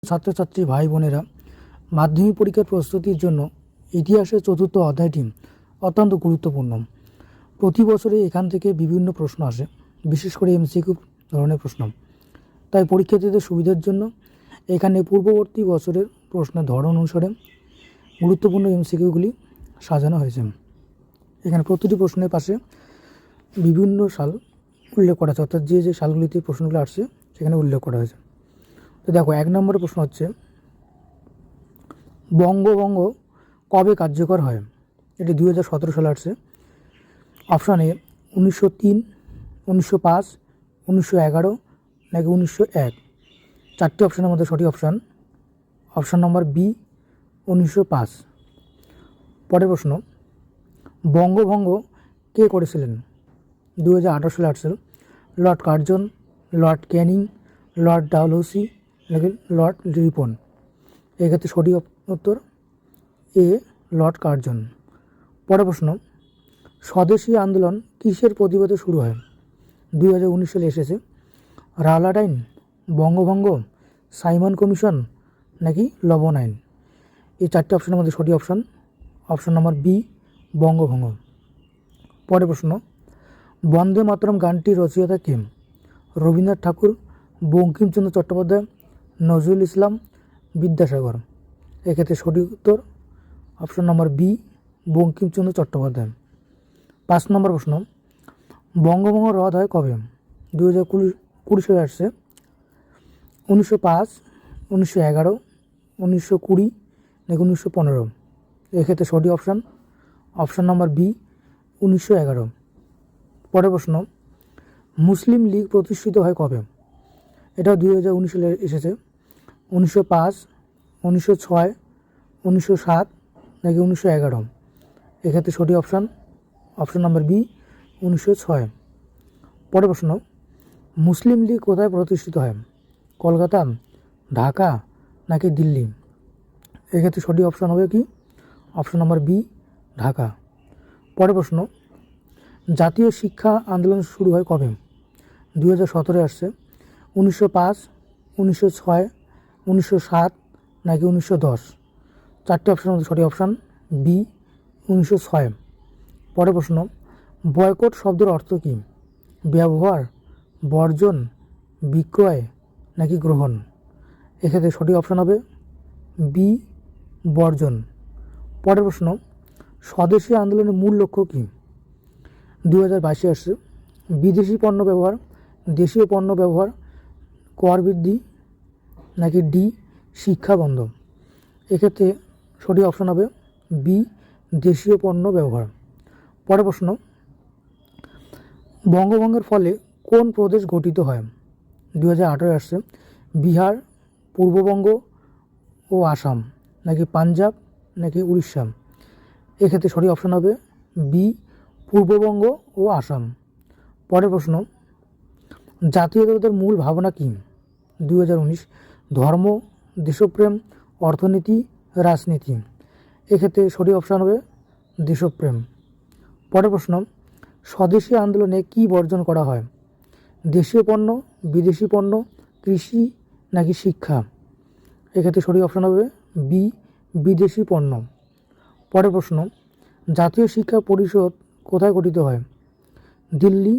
ছাত্রছাত্রী ভাই বোনেরা, মাধ্যমিক পরীক্ষার প্রস্তুতির জন্য ইতিহাসের চতুর্থ অধ্যায়টি অত্যন্ত গুরুত্বপূর্ণ। প্রতি বছরে এখান থেকে বিভিন্ন প্রশ্ন আসে, বিশেষ করে এমসিকিউ ধরনের প্রশ্ন। তাই পরীক্ষার্থীদের সুবিধার জন্য এখানে পূর্ববর্তী বছরের প্রশ্নের ধরন অনুসারে গুরুত্বপূর্ণ এমসিকিউগুলি সাজানো হয়েছে। এখানে প্রতিটি প্রশ্নের পাশে বিভিন্ন সাল উল্লেখ করা আছে, অর্থাৎ যে যে সালগুলিতে প্রশ্নগুলো আসছে সেখানে উল্লেখ করা হয়েছে। তো দেখো, 1 নম্বরের প্রশ্ন হচ্ছে, বঙ্গভঙ্গ কবে কার্যকর হয়? এটি 2017 সালে আসছে। অপশান এ 1903, 1905, 1911 নাকি 1901। চারটি অপশানের মধ্যে সঠিক অপশান নম্বর বি 1905। পরের প্রশ্ন, বঙ্গভঙ্গ কে করেছিলেন? 2018 সালে আসছে। Lord Curzon, Lord Canning, Lord Dalhousie নাকি লর্ড রিপন। এক্ষেত্রে সঠিক উত্তর এ, লর্ড কার্জন। পরের প্রশ্ন, স্বদেশী আন্দোলন কিসের প্রতিবাদে শুরু হয়? 2019 সালে এসেছে। রাওলাট আইন, বঙ্গভঙ্গ, সাইমন কমিশন নাকি লবণ আইন। এই চারটি অপশানের মধ্যে সঠিক অপশান নম্বর বি, বঙ্গভঙ্গ। পরের প্রশ্ন, বন্দে মাতরম গানটির রচয়িতা কে? রবীন্দ্রনাথ ঠাকুর, বঙ্কিমচন্দ্র চট্টোপাধ্যায়, নজরুল ইসলাম, বিদ্যাসাগর। এক্ষেত্রে সঠিক উত্তর option number B, Bankimchandra Chattopadhyay. 5 number প্রশ্ন, বঙ্গভঙ্গ রদ হয় কবে? 2020 সালে আসছে। 1905, 1911, 1920 নাকি 1915। এক্ষেত্রে সঠিক অপশান নম্বর বি, 1911। পরের প্রশ্ন, মুসলিম লীগ প্রতিষ্ঠিত হয় কবে? এটাও 2019 সালে এসেছে। 1905, 1906, 1907 নাকি 1911। এক্ষেত্রে সঠিক অপশান নম্বর বি, 1906। পরের প্রশ্ন, মুসলিম লীগ কোথায় প্রতিষ্ঠিত হয়? কলকাতা, ঢাকা নাকি দিল্লি। এক্ষেত্রে সঠিক অপশান হবে কি? Option number B, Dhaka. পরের প্রশ্ন, জাতীয় শিক্ষা আন্দোলন শুরু হয় কবে? 2017 আসছে। 1905, 1906, 1907 নাকি 1910। চারটি অপশানের মধ্যে সঠিক বি, 1906। পরের প্রশ্ন, বয়কট শব্দের অর্থ কী? ব্যবহার, বর্জন, বিক্রয় নাকি গ্রহণ। এক্ষেত্রে সঠিক অপশান হবে বি, বর্জন। পরের প্রশ্ন, স্বদেশী আন্দোলনের মূল লক্ষ্য কী? 2022 আসছে। বিদেশি পণ্য ব্যবহার, দেশীয় পণ্য ব্যবহার, কর বৃদ্ধি নাকি ডি, শিক্ষা বন্ধ। এক্ষেত্রে সঠিক অপশান হবে বি, দেশীয় পণ্য ব্যবহার। পরের প্রশ্ন, বঙ্গভঙ্গের ফলে কোন প্রদেশ গঠিত হয়? 2018 আসছে। বিহার, পূর্ববঙ্গ ও আসাম নাকি পাঞ্জাব নাকি উড়িষ্যা। এক্ষেত্রে সঠিক অপশান হবে বি, পূর্ববঙ্গ ও আসাম। পরের প্রশ্ন, জাতীয়তাবাদের মূল ভাবনা কী? 2019 ধর্ম, দেশপ্রেম, অর্থনীতি, রাজনীতি। এক্ষেত্রে সঠিক অপশান হবে দেশপ্রেম। পরের প্রশ্ন, স্বদেশী আন্দোলনে কি বর্জন করা হয়? দেশীয় পণ্য, বিদেশি পণ্য, কৃষি নাকি শিক্ষা। এক্ষেত্রে সঠিক অপশান হবে বি, বিদেশি পণ্য। পরের প্রশ্ন, জাতীয় শিক্ষা পরিষদ কোথায় গঠিত হয়? দিল্লি,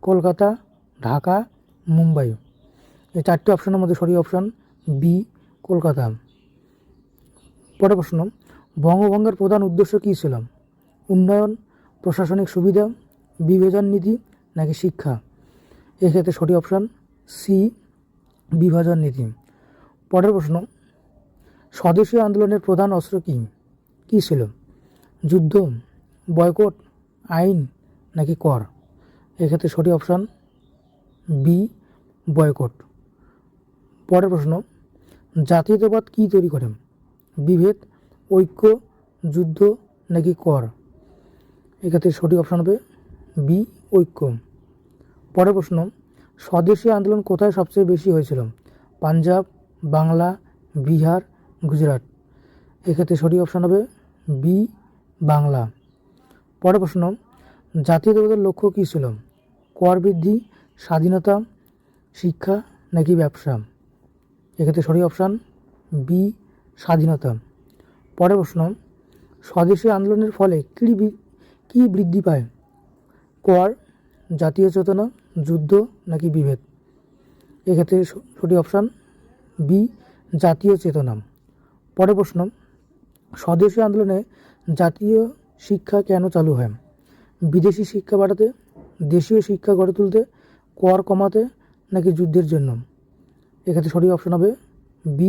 কলকাতা, ঢাকা, মুম্বাই। এই চারটি অপশানের মধ্যে সঠিক বি, কলকাতা। পরের প্রশ্ন, বঙ্গভঙ্গের প্রধান উদ্দেশ্য কী ছিল? উন্নয়ন, প্রশাসনিক সুবিধা, বিভাজন নীতি নাকি শিক্ষা। এক্ষেত্রে সঠিক অপশান সি, বিভাজন নীতি। পরের প্রশ্ন, স্বদেশী আন্দোলনের প্রধান অস্ত্র কী ছিল? যুদ্ধ, বয়কট, আইন নাকি কর। এক্ষেত্রে সঠিক অপশান বি, বয়কট। পরের প্রশ্ন, জাতীয়তাবাদ কী তৈরি করে? বিভেদ, ঐক্য, যুদ্ধ নাকি কর। এক্ষেত্রে সঠিক অপশান হবে বি, ঐক্য। পরের প্রশ্ন, স্বদেশী আন্দোলন কোথায় সবচেয়ে বেশি হয়েছিল? পাঞ্জাব, বাংলা, বিহার, গুজরাট। এক্ষেত্রে সঠিক অপশান হবে বি, বাংলা। পরের প্রশ্ন, জাতীয়তাবাদের লক্ষ্য কী ছিল? কর বৃদ্ধি, স্বাধীনতা, শিক্ষা নাকি ব্যবসা। এক্ষেত্রে সঠিক অপশান বি স্বাধীনতা। পরের প্রশ্ন, স্বদেশী আন্দোলনের ফলে কী বৃদ্ধি পায়? কর, জাতীয় চেতনা, যুদ্ধ নাকি বিভেদ? এক্ষেত্রে সঠিক অপশান বি জাতীয় চেতনা। পরের প্রশ্ন, স্বদেশী আন্দোলনে জাতীয় শিক্ষা কেন চালু হয়? বিদেশি শিক্ষা বাড়াতে, দেশীয় শিক্ষা গড়ে তুলতে, কর কমাতে নাকি যুদ্ধের জন্য? এক্ষেত্রে সঠিক অপশান হবে বি